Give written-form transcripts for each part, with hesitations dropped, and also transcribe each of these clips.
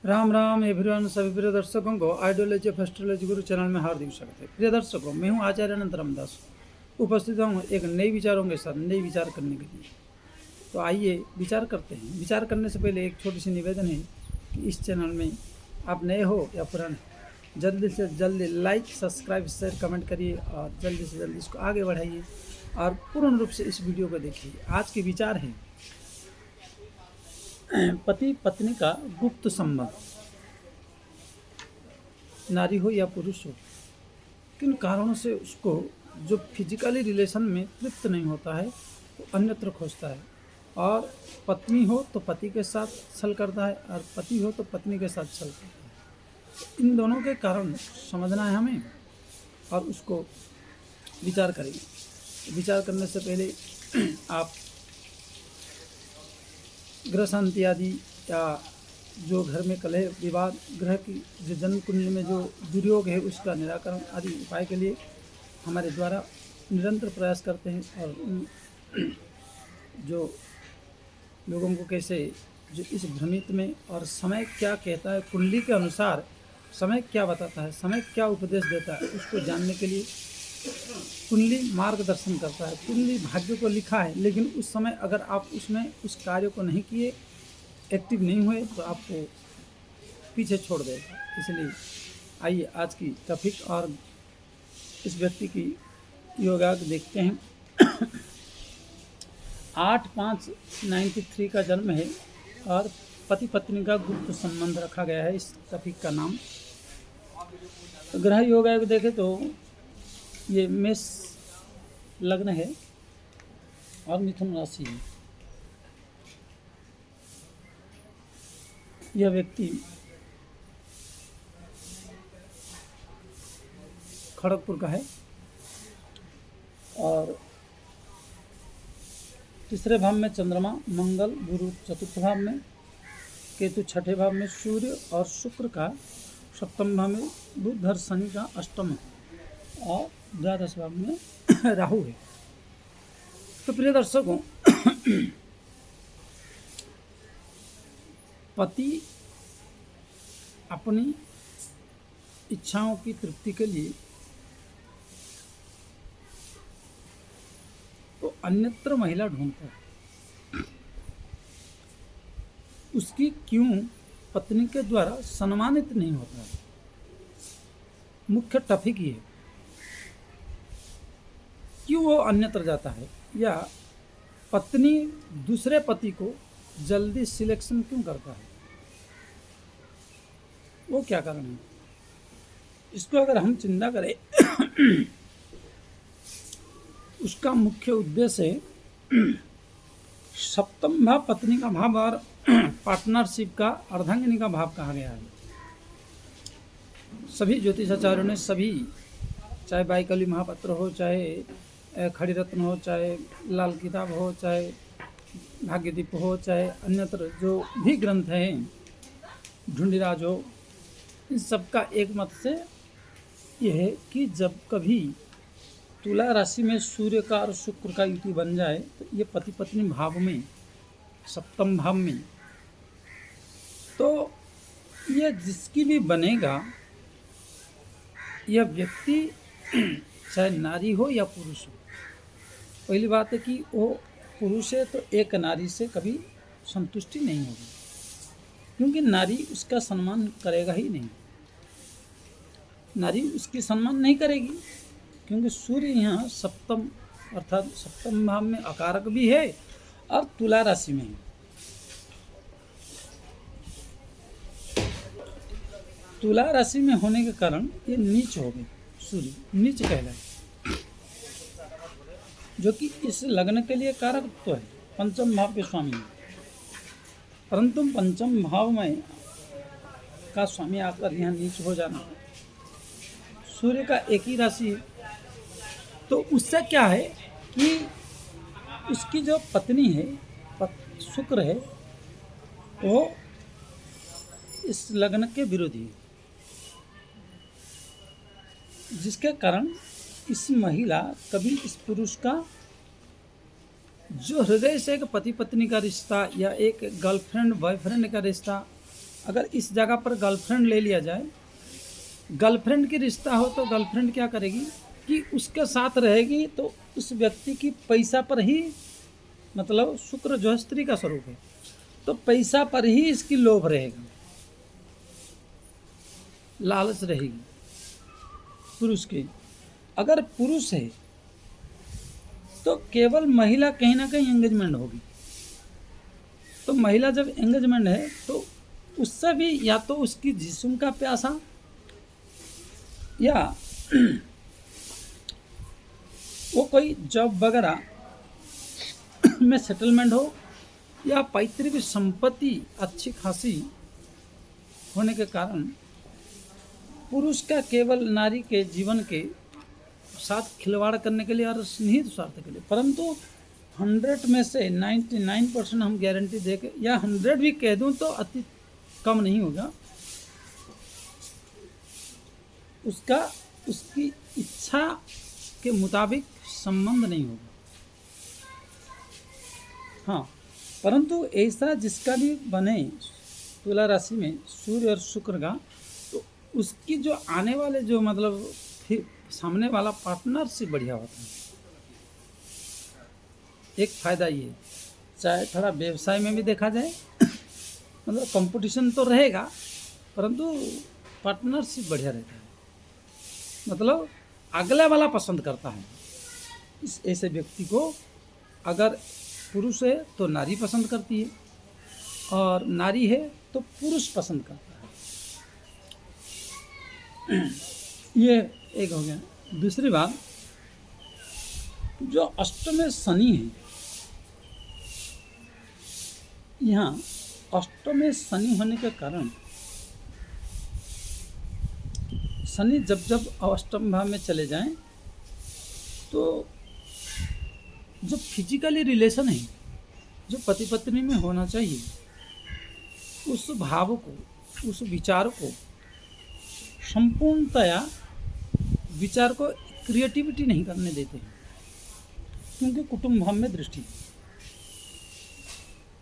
Ram Ram everyone, सभी प्रिय दर्शकों को ideology of astrology Guru channel में हार्दिक स्वागत है। प्रिय दर्शकों, मैं हूं आचार्य अनंत रामदास, उपस्थित हूं एक नए विचारों के साथ नए विचार करने के लिए। तो आइए विचार करते हैं। विचार करने से पहले एक छोटी सी निवेदन है कि इस चैनल में आप नए हो या पुराने, जल्दी से जल्दी लाइक, सब्सक्राइब, शेयर, कमेंट करिए और जल्दी से जल्दी इसको आगे बढ़ाइए और पूर्ण रूप से इस वीडियो को देखिए। आज के विचार है पति पत्नी का गुप्त संबंध, नारी हो या पुरुष हो, किन कारणों से उसको जो फिजिकली रिलेशन में तृप्त नहीं होता है वो अन्यत्र खोजता है। और पत्नी हो तो पति के साथ छल करता है और पति हो तो पत्नी के साथ छल करता है। इन दोनों के कारण समझना है हमें और उसको विचार करेंगे। विचार करने से पहले आप ग्रह शांति आदि या जो घर में कलह विवाद, ग्रह की जो जन्म कुंडली में जो दुर्योग है उसका निराकरण आदि उपाय के लिए हमारे द्वारा निरंतर प्रयास करते हैं। और जो लोगों को कैसे जो इस भ्रमित में और समय क्या कहता है, कुंडली के अनुसार समय क्या बताता है, समय क्या उपदेश देता है, उसको जानने के लिए कुंडली मार्गदर्शन करता है। कुंडली भाग्य को लिखा है, लेकिन उस समय अगर आप उसमें उस कार्य को नहीं किए, एक्टिव नहीं हुए, तो आपको पीछे छोड़ देगा। इसलिए आइए आज की टॉपिक और इस व्यक्ति की योगा देखते हैं। 8/5/93 का जन्म है और पति पत्नी का गुप्त संबंध रखा गया है इस टॉपिक का नाम। ग्रह योगा देखें तो ये मेष लग्न है और मिथुन राशि है। यह व्यक्ति खड़गपुर का है और तीसरे भाव में चंद्रमा, मंगल, गुरु चतुर्थ भाव में, केतु छठे भाव में, सूर्य और शुक्र का सप्तम भाव में, बुध और शनि का अष्टम और द्वादश भाव में राहु है। तो प्रिय दर्शकों, पति अपनी इच्छाओं की तृप्ति के लिए तो अन्यत्र महिला ढूंढता है। उसकी क्यों पत्नी के द्वारा सम्मानित नहीं होता है, मुख्य टॉपिक ये है। क्यों वो अन्यत्र जाता है, या पत्नी दूसरे पति को जल्दी सिलेक्शन क्यों करता है, वो क्या कारण है। इसको अगर हम चिंता करें, उसका मुख्य उद्देश्य है सप्तम भाव पत्नी का भाव और पार्टनरशिप का अर्धांगिनी का भाव कहा गया है। सभी ज्योतिषाचार्यों ने, सभी, चाहे बाईकली महापत्र हो, चाहे खड़ी रत्न हो, चाहे लाल किताब हो, चाहे भाग्यदीप हो, चाहे अन्यत्र जो भी ग्रंथ हैं, ढूंढीराज हो, इन सबका एक मत से यह है कि जब कभी तुला राशि में सूर्य का और शुक्र का युति बन जाए तो ये पति पत्नी भाव में, सप्तम भाव में, तो यह जिसकी भी बनेगा, यह व्यक्ति चाहे नारी हो या पुरुष हो। पहली बात है कि वो पुरुष है तो एक नारी से कभी संतुष्टि नहीं होगी, क्योंकि नारी उसका सम्मान करेगा ही नहीं। नारी उसकी सम्मान नहीं करेगी, क्योंकि सूर्य यहाँ सप्तम अर्थात सप्तम भाव में अकारक भी है और तुला राशि में है। तुला राशि में होने के कारण ये नीच हो गए, सूर्य नीच कहलाए, जो कि इस लग्न के लिए कारक तो है, पंचम भाव के स्वामी है। परंतु पंचम भाव में का स्वामी आकर यहाँ नीच हो जाना, सूर्य का एक ही राशि, तो उससे क्या है कि उसकी जो पत्नी है, शुक्र है, वो इस लग्न के विरोधी है, जिसके कारण इस महिला कभी इस पुरुष का जो हृदय से एक पति पत्नी का रिश्ता या एक गर्लफ्रेंड बॉयफ्रेंड का रिश्ता अगर इस जगह पर गर्लफ्रेंड ले लिया जाए, गर्लफ्रेंड की रिश्ता हो तो गर्लफ्रेंड क्या करेगी कि उसके साथ रहेगी, तो उस व्यक्ति की पैसा पर ही, मतलब शुक्र जो है स्त्री का स्वरूप है, तो पैसा पर ही इसकी लोभ रहेगा, लालच रहेगी पुरुष की। अगर पुरुष है तो केवल महिला कहीं ना कहीं एंगेजमेंट होगी, तो महिला जब एंगेजमेंट है तो उससे भी या तो उसकी जिस्म का प्यासा, या वो कोई जॉब वगैरह में सेटलमेंट हो, या पैतृक संपत्ति अच्छी खासी होने के कारण पुरुष का केवल नारी के जीवन के साथ खिलवाड़ करने के लिए और निहित स्वार्थ के लिए, परंतु 100 में से 99% हम गारंटी दे के, या 100 भी कह दूं तो अति कम नहीं होगा, उसका उसकी इच्छा के मुताबिक संबंध नहीं होगा। हाँ, परंतु ऐसा जिसका भी बने तुला राशि में सूर्य और शुक्र का, तो उसकी जो आने वाले जो मतलब फिर सामने वाला पार्टनरशिप बढ़िया होता है। एक फ़ायदा ये, चाहे थोड़ा व्यवसाय में भी देखा जाए मतलब कंपटीशन तो रहेगा, परंतु पार्टनरशिप बढ़िया रहता है, मतलब अगला वाला पसंद करता है इस ऐसे व्यक्ति को। अगर पुरुष है तो नारी पसंद करती है, और नारी है तो पुरुष पसंद करता है। ये एक हो गया। दूसरी बात, जो अष्टम में शनि है, यहाँ अष्टम में शनि होने के कारण शनि जब जब अष्टम भाव में चले जाएं तो जो फिजिकली रिलेशन है जो पति पत्नी में होना चाहिए, उस भाव को, उस विचार को संपूर्णतया विचार को क्रिएटिविटी नहीं करने देते हैं, क्योंकि कुटुंब भाव में दृष्टि,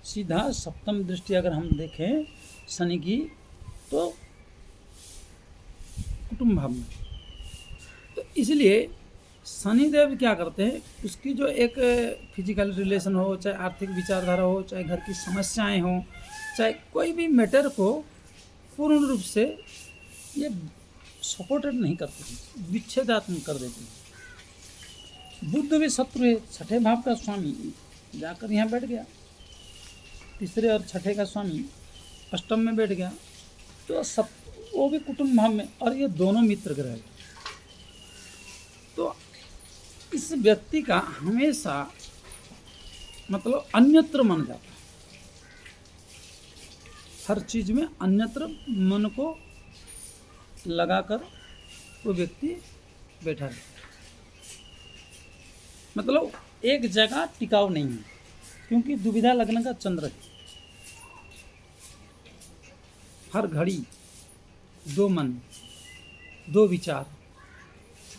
सीधा सप्तम दृष्टि अगर हम देखें शनि की तो कुटुंब भाव में, तो इसलिए शनिदेव क्या करते हैं, उसकी जो एक फिजिकल रिलेशन हो, चाहे आर्थिक विचारधारा हो, चाहे घर की समस्याएं हो, चाहे कोई भी मैटर को पूर्ण रूप से ये सपोर्टेड नहीं करते हैं, विच्छेदात्मक कर देते हैं। बुध भी शत्रु है, छठे भाव का स्वामी जाकर यहाँ बैठ गया, तीसरे और छठे का स्वामी अष्टम में बैठ गया, तो सब वो भी कुटुंब भाव में, और ये दोनों मित्र ग्रह है। तो इस व्यक्ति का हमेशा मतलब अन्यत्र मन जाता है, हर चीज में अन्यत्र मन को लगाकर वो व्यक्ति बैठा रहता है, मतलब एक जगह टिकाऊ नहीं है, क्योंकि दुविधा लग्न का चंद्र है। हर घड़ी दो मन, दो विचार,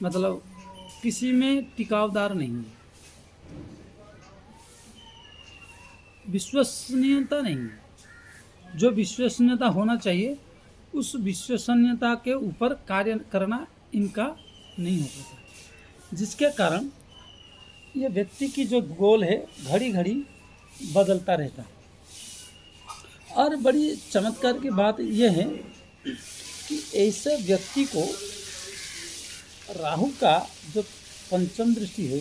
मतलब किसी में टिकावदार नहीं है, विश्वसनीयता नहीं है। जो विश्वसनीयता होना चाहिए उस विश्वसनीयता के ऊपर कार्य करना इनका नहीं हो पाता, जिसके कारण ये व्यक्ति की जो गोल है घड़ी घड़ी बदलता रहता है। और बड़ी चमत्कार की बात यह है कि ऐसे व्यक्ति को राहु का जो पंचम दृष्टि है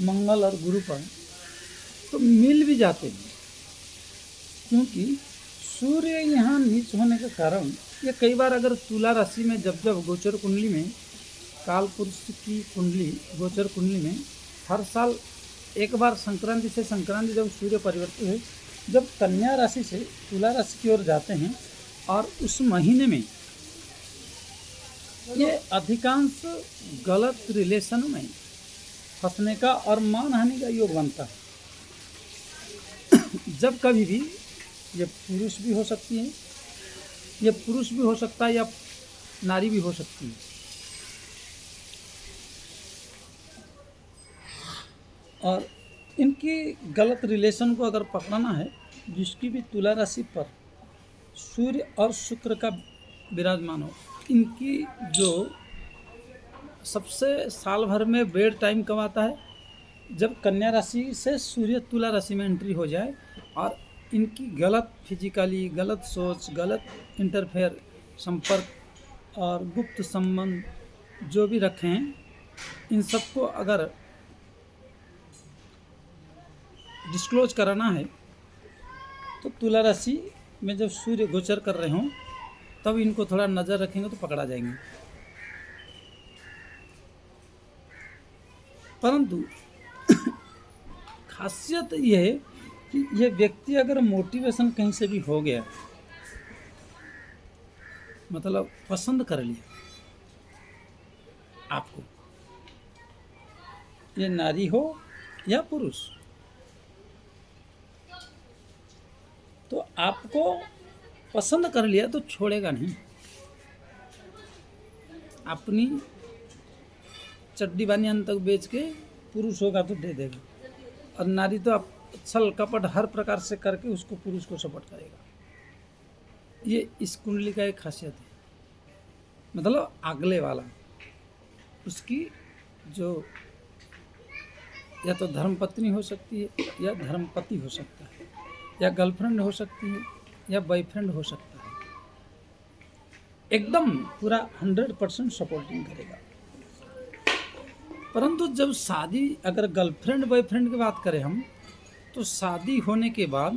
मंगल और गुरु पर, तो मिल भी जाते हैं, क्योंकि सूर्य यहाँ नीच होने के कारण ये कई बार अगर तुला राशि में जब जब गोचर कुंडली में, काल पुरुष की कुंडली गोचर कुंडली में हर साल एक बार संक्रांति से संक्रांति जब सूर्य परिवर्तित है, जब कन्या राशि से तुला राशि की ओर जाते हैं, और उस महीने में ये अधिकांश गलत रिलेशन में फंसने का और मानहानि का योग बनता है। जब कभी भी ये पुरुष भी हो सकती है, ये पुरुष भी हो सकता है, या नारी भी हो सकती है। और इनकी गलत रिलेशन को अगर पकड़ना है जिसकी भी तुला राशि पर सूर्य और शुक्र का विराजमान हो, इनकी जो सबसे साल भर में बेड टाइम कब आता है, जब कन्या राशि से सूर्य तुला राशि में एंट्री हो जाए और इनकी गलत फिजिकली, गलत सोच, गलत इंटरफेयर, संपर्क और गुप्त संबंध जो भी रखे हैं, इन सबको अगर डिस्क्लोज कराना है तो तुला राशि में जब सूर्य गोचर कर रहे हों तब इनको थोड़ा नज़र रखेंगे तो पकड़ा जाएंगे। परंतु खासियत यह है कि यह व्यक्ति अगर मोटिवेशन कहीं से भी हो गया, मतलब पसंद कर लिया आपको, ये नारी हो या पुरुष, तो आपको पसंद कर लिया तो छोड़ेगा नहीं। अपनी चड्डी बानियान तक बेच के पुरुष होगा तो दे देगा, और नारी तो आप छल कपट हर प्रकार से करके उसको पुरुष को सपोर्ट करेगा। ये इस कुंडली का एक खासियत है। मतलब अगले वाला उसकी जो या तो धर्मपत्नी हो सकती है या धर्मपति हो सकता है, या गर्लफ्रेंड हो सकती है या बॉयफ्रेंड हो सकता है, एकदम पूरा 100% सपोर्टिंग करेगा। परंतु जब शादी, अगर गर्लफ्रेंड बॉयफ्रेंड की बात करें हम, तो शादी होने के बाद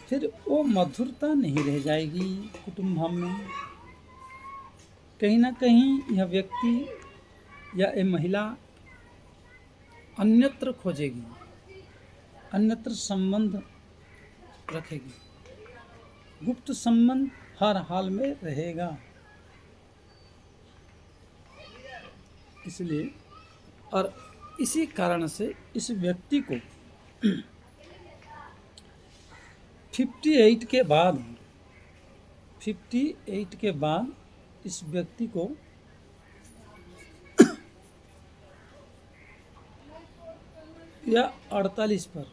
फिर वो मधुरता नहीं रह जाएगी कुटुंब में। कहीं ना कहीं यह व्यक्ति या ये महिला अन्यत्र खोजेगी, अन्यत्र संबंध रखेगी, गुप्त संबंध हर हाल में रहेगा। इसलिए और इसी कारण से इस व्यक्ति को 58 के बाद इस व्यक्ति को या 48 पर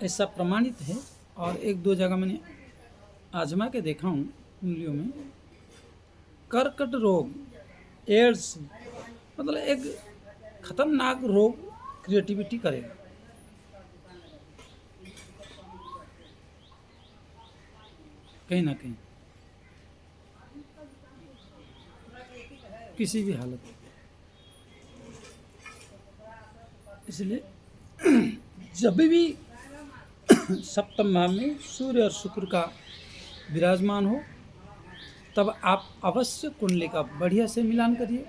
ऐसा प्रमाणित है, और एक दो जगह मैंने आजमा के देखा हूँ कुंडलियों में। कर्कट रोग, एड्स, मतलब एक खतरनाक रोग क्रिएटिविटी करेगा। कहीं ना कहीं किसी भी हालत में। इसलिए जब भी सप्तम भाव में सूर्य और शुक्र का विराजमान हो, तब आप अवश्य कुंडली का बढ़िया से मिलान करिए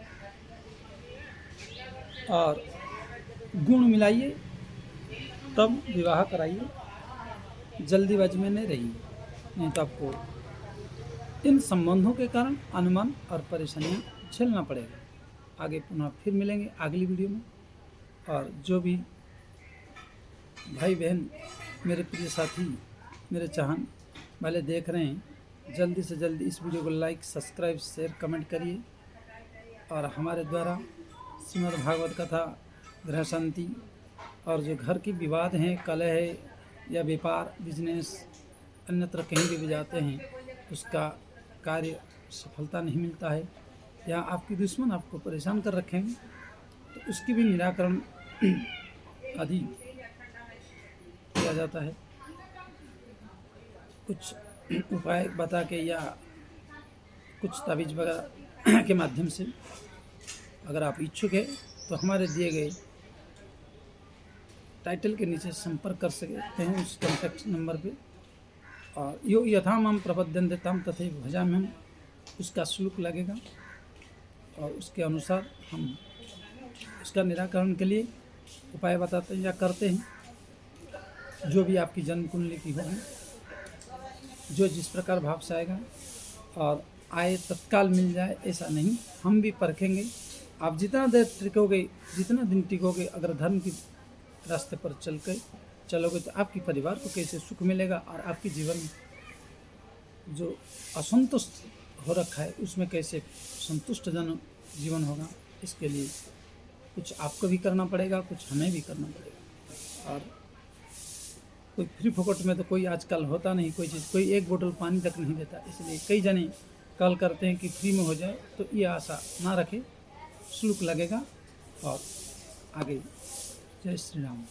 और गुण मिलाइए, तब विवाह कराइए। जल्दीबाजी में नहीं रहिए, नहीं तो आपको इन संबंधों के कारण अनुमान और परेशानियां झेलना पड़ेगा। आगे पुनः फिर मिलेंगे अगली वीडियो में। और जो भी भाई बहन, मेरे प्रिय साथी, मेरे चाहन वाले देख रहे हैं, जल्दी से जल्दी इस वीडियो को लाइक, सब्सक्राइब, शेयर, कमेंट करिए। और हमारे द्वारा श्रीमद् भागवत कथा, ग्रह शांति और जो घर की विवाद हैं, कलह है या व्यापार, बिजनेस, अन्यत्र कहीं भी जाते हैं, उसका कार्य सफलता नहीं मिलता है, या आपकी दुश्मन आपको परेशान कर रखेंगे, तो उसकी भी निराकरण आदि किया जाता है। कुछ उपाय बता के या कुछ तावीज़ वगैरह के माध्यम से। अगर आप इच्छुक हैं तो हमारे दिए गए टाइटल के नीचे संपर्क कर सकते हैं उस कॉन्टैक्ट नंबर पे। और यो यथा माम प्रपद्यन्ते तम तथैव भजामि हम, उसका श्लोक लगेगा और उसके अनुसार हम उसका निराकरण के लिए उपाय बताते हैं या करते हैं। जो भी आपकी जन्म कुंडली की होगी, जो जिस प्रकार भाव से आएगा, और आए तत्काल मिल जाए ऐसा नहीं, हम भी परखेंगे। आप जितना देर टिकोगे, जितना दिन टिकोगे, अगर धर्म की रास्ते पर चलोगे तो आपकी परिवार को कैसे सुख मिलेगा, और आपके जीवन में जो असंतुष्ट हो रखा है उसमें कैसे संतुष्टजनक जीवन होगा। इसके लिए कुछ आपको भी करना पड़ेगा, कुछ हमें भी करना पड़ेगा। और कोई फ्री फोकट में तो कोई आजकल होता नहीं, कोई चीज़, कोई एक बोतल पानी तक नहीं देता। इसलिए कई जने कॉल करते हैं कि फ्री में हो जाए, तो ये आशा ना रखें, शुल्क लगेगा और आगे। जय श्री राम।